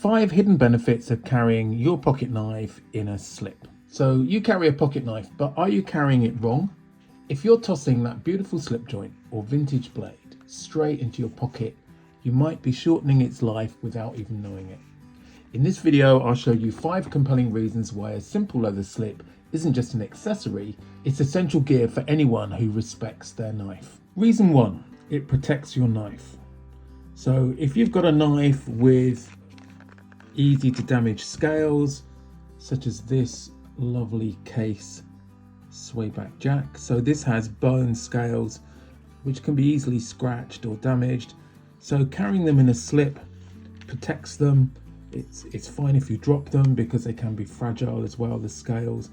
5 hidden benefits of carrying your pocket knife in a slip. So you carry a pocket knife, but are you carrying it wrong? If you're tossing that beautiful slip joint or vintage blade straight into your pocket, you might be shortening its life without even knowing it. In this video, I'll show you 5 compelling reasons why a simple leather slip isn't just an accessory, it's essential gear for anyone who respects their knife. Reason 1, it protects your knife. So if you've got a knife with easy to damage scales, such as this lovely case swayback jack. So this has bone scales which can be easily scratched or damaged. So carrying them in a slip protects them. It's fine if you drop them because they can be fragile as well, the scales.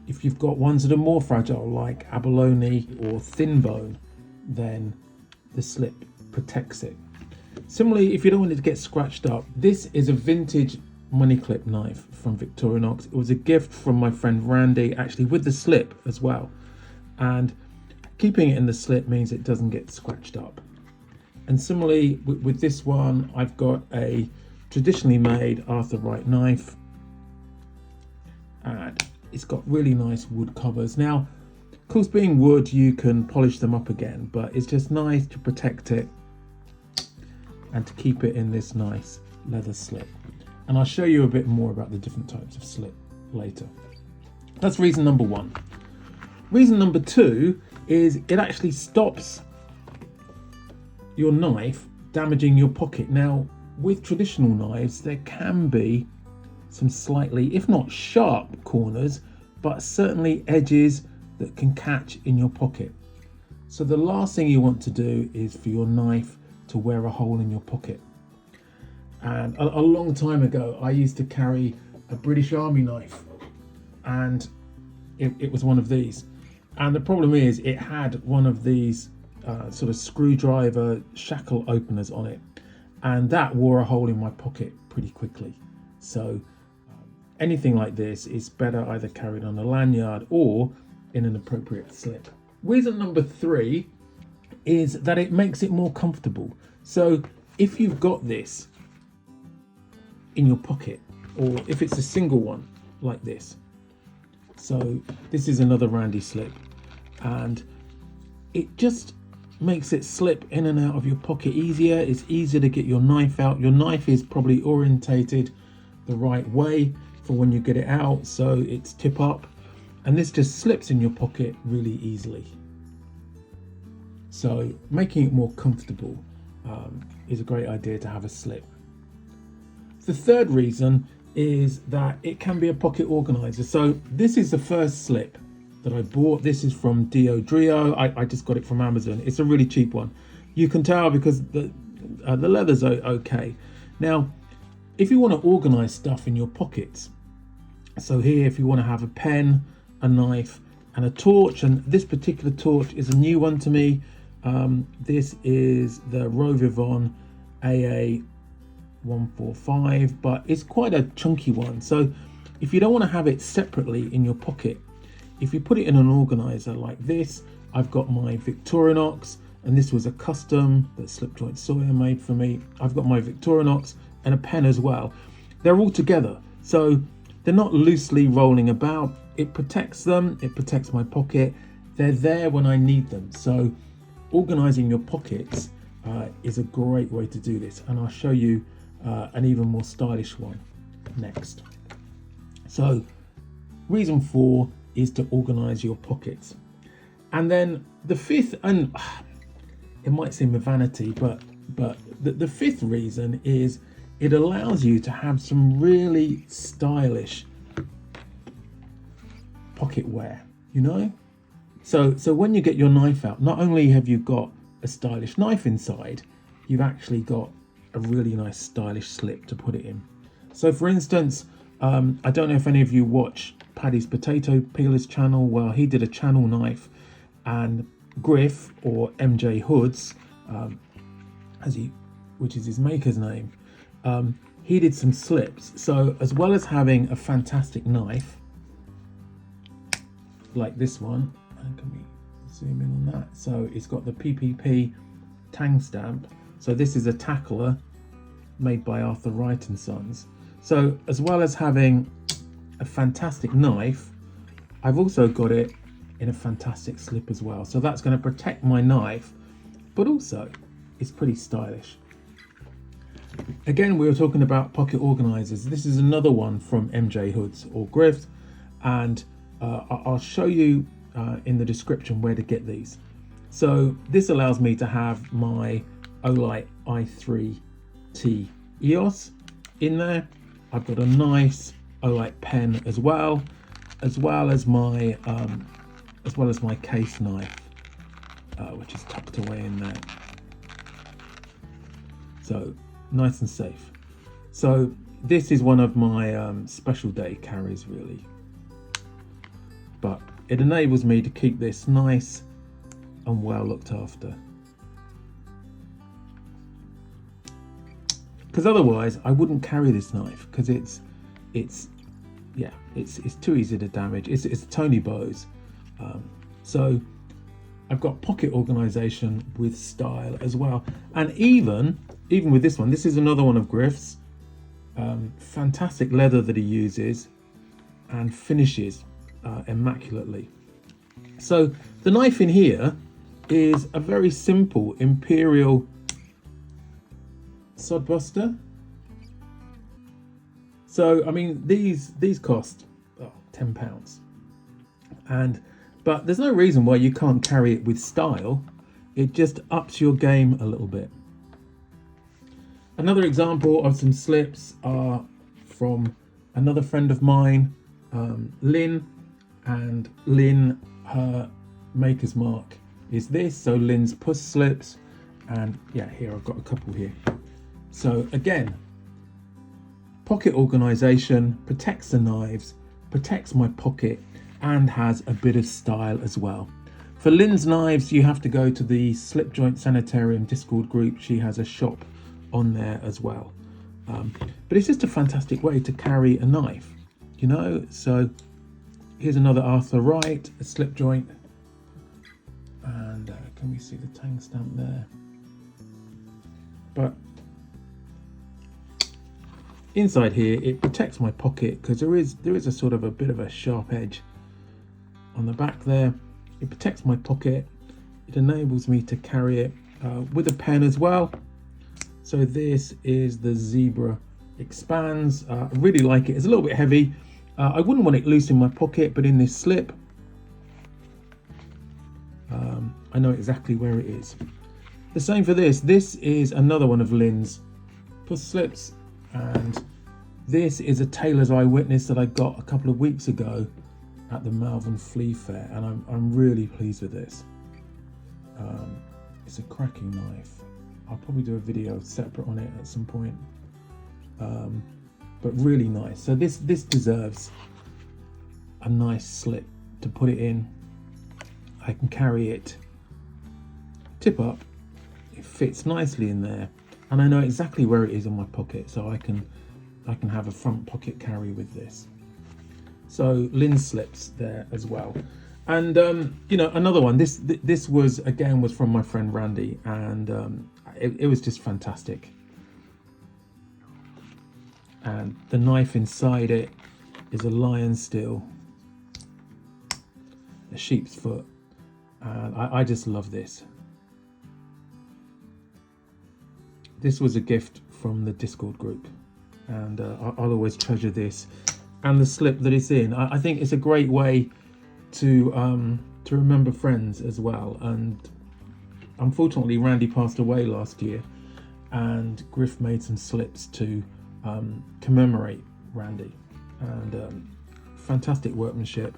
If you've got ones that are more fragile like abalone or thin bone, then the slip protects it. Similarly, if you don't want it to get scratched up, this is a vintage money clip knife from Victorinox. It was a gift from my friend Randy, actually with the slip as well. And keeping it in the slip means it doesn't get scratched up. And similarly with this one, I've got a traditionally made Arthur Wright knife. And it's got really nice wood covers. Now, of course, being wood, you can polish them up again, but it's just nice to protect it and to keep it in this nice leather slip. And I'll show you a bit more about the different types of slip later. That's reason number 1. Reason number 2 is it actually stops your knife damaging your pocket. Now, with traditional knives, there can be some slightly, if not sharp corners, but certainly edges that can catch in your pocket. So the last thing you want to do is for your knife to wear a hole in your pocket. And a long time ago, I used to carry a British Army knife, and it was one of these. And the problem is it had one of these sort of screwdriver shackle openers on it, and that wore a hole in my pocket pretty quickly. So anything like this is better either carried on a lanyard or in an appropriate slip. Reason number 3 is that it makes it more comfortable. So if you've got this in your pocket, or if it's a single one like this, so this is another Randy slip, and it just makes it slip in and out of your pocket easier. It's easier to get your knife out. Your knife is probably orientated the right way for when you get it out, so it's tip up, and this just slips in your pocket really easily. So making it more comfortable is a great idea to have a slip. The third reason is that it can be a pocket organizer. So this is the first slip that I bought. This is from Dio Drio. I just got it from Amazon. It's a really cheap one. You can tell because the leather's okay. Now, if you want to organize stuff in your pockets, so here, if you want to have a pen, a knife, and a torch, and this particular torch is a new one to me. This is the Rovivon AA 145, but it's quite a chunky one. So if you don't want to have it separately in your pocket, if you put it in an organizer like this, I've got my Victorinox, and this was a custom that Slip Joint Sawyer made for me. I've got my Victorinox and a pen as well. They're all together, so they're not loosely rolling about. It protects them, it protects my pocket. They're there when I need them. So organizing your pockets is a great way to do this, and I'll show you an even more stylish one next. So reason 4 is to organize your pockets. And then the 5th, and it might seem a vanity, but the 5th reason is it allows you to have some really stylish pocket wear, you know? So when you get your knife out, not only have you got a stylish knife inside, you've actually got a really nice stylish slip to put it in. So for instance, I don't know if any of you watch Paddy's Potato Peelers channel. Well, he did a channel knife, and Griff, or MJ Hoods, which is his maker's name, he did some slips. So as well as having a fantastic knife like this one, and can we zoom in on that? So it's got the PPP tang stamp. So this is a tackler made by Arthur Wright and Sons. So as well as having a fantastic knife, I've also got it in a fantastic slip as well. So that's going to protect my knife, but also it's pretty stylish. Again, we were talking about pocket organizers. This is another one from MJ Hoods or Grift, and I'll show you in the description where to get these. So this allows me to have my Olight i3T EOS in there. I've got a nice Olight pen as well as my case knife, which is tucked away in there. So nice and safe. So this is one of my special day carries really, but it enables me to keep this nice and well looked after, because otherwise I wouldn't carry this knife, because it's too easy to damage. It's Tony Bowes. So I've got pocket organization with style as well, and even with this one, this is another one of Grift's. Fantastic leather that he uses and finishes immaculately. So the knife in here is a very simple Imperial Sodbuster. So I mean, these cost £10, but there's no reason why you can't carry it with style. It just ups your game a little bit. Another example of some slips are from another friend of mine, Lynn, and Lynn, her maker's mark is this. So Lynn's puss slips, and yeah, here I've got a couple here. So again, pocket organization, protects the knives, protects my pocket, and has a bit of style as well. For Lynn's knives, you have to go to the Slip Joint Sanitarium Discord group. She has a shop on there as well. But it's just a fantastic way to carry a knife, you know. So here's another Arthur Wright, a slip joint, and can we see the tang stamp there? But inside here, it protects my pocket, because there is a sort of a bit of a sharp edge on the back there. It protects my pocket. It enables me to carry it with a pen as well. So this is the Zebra Expands. I really like it. It's a little bit heavy. I wouldn't want it loose in my pocket, but in this slip, I know exactly where it is. The same for this. This is another one of Lynn's puss slips, and this is a Tailor's Eyewitness that I got a couple of weeks ago at the Malvern Flea Fair, and I'm really pleased with this. It's a cracking knife. I'll probably do a video separate on it at some point, but really nice. So this deserves a nice slip to put it in. I can carry it tip up. It fits nicely in there, and I know exactly where it is in my pocket, so I can have a front pocket carry with this. So Lynn slips there as well. And you know, another one, this was from my friend Randy, and it was just fantastic. And the knife inside it is a lion steel, a sheep's foot, and I just love this. This was a gift from the Discord group, and I'll always treasure this and the slip that it's in. I think it's a great way to remember friends as well. And unfortunately, Randy passed away last year, and Griff made some slips to commemorate Randy, and fantastic workmanship.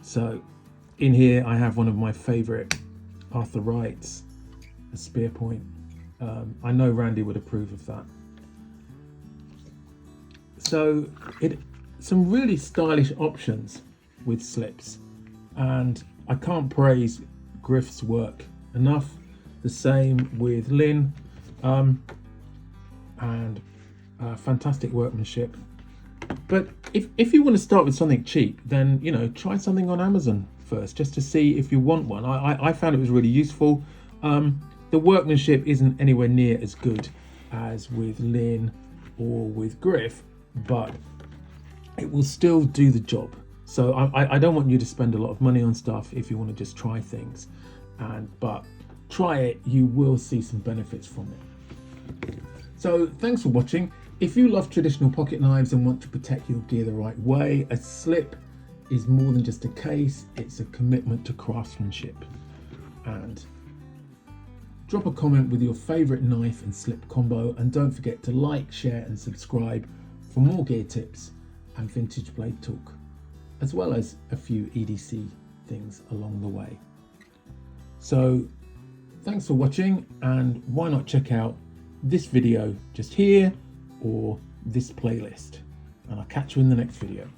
So in here I have one of my favorite Arthur Wrights, a spear point. I know Randy would approve of that. So some really stylish options with slips, and I can't praise Griff's work enough. The same with Lynn, and fantastic workmanship. But if you want to start with something cheap, then you know, try something on Amazon first, just to see if you want one. I found it was really useful. The workmanship isn't anywhere near as good as with Lynn or with grip, but it will still do the job. So I don't want you to spend a lot of money on stuff if you want to just try things, but try it, you will see some benefits from it. So thanks for watching. If you love traditional pocket knives and want to protect your gear the right way, a slip is more than just a case, it's a commitment to craftsmanship. And drop a comment with your favourite knife and slip combo, and don't forget to like, share and subscribe for more gear tips and vintage blade talk, as well as a few EDC things along the way. So thanks for watching, and why not check out this video just here or this playlist, and I'll catch you in the next video.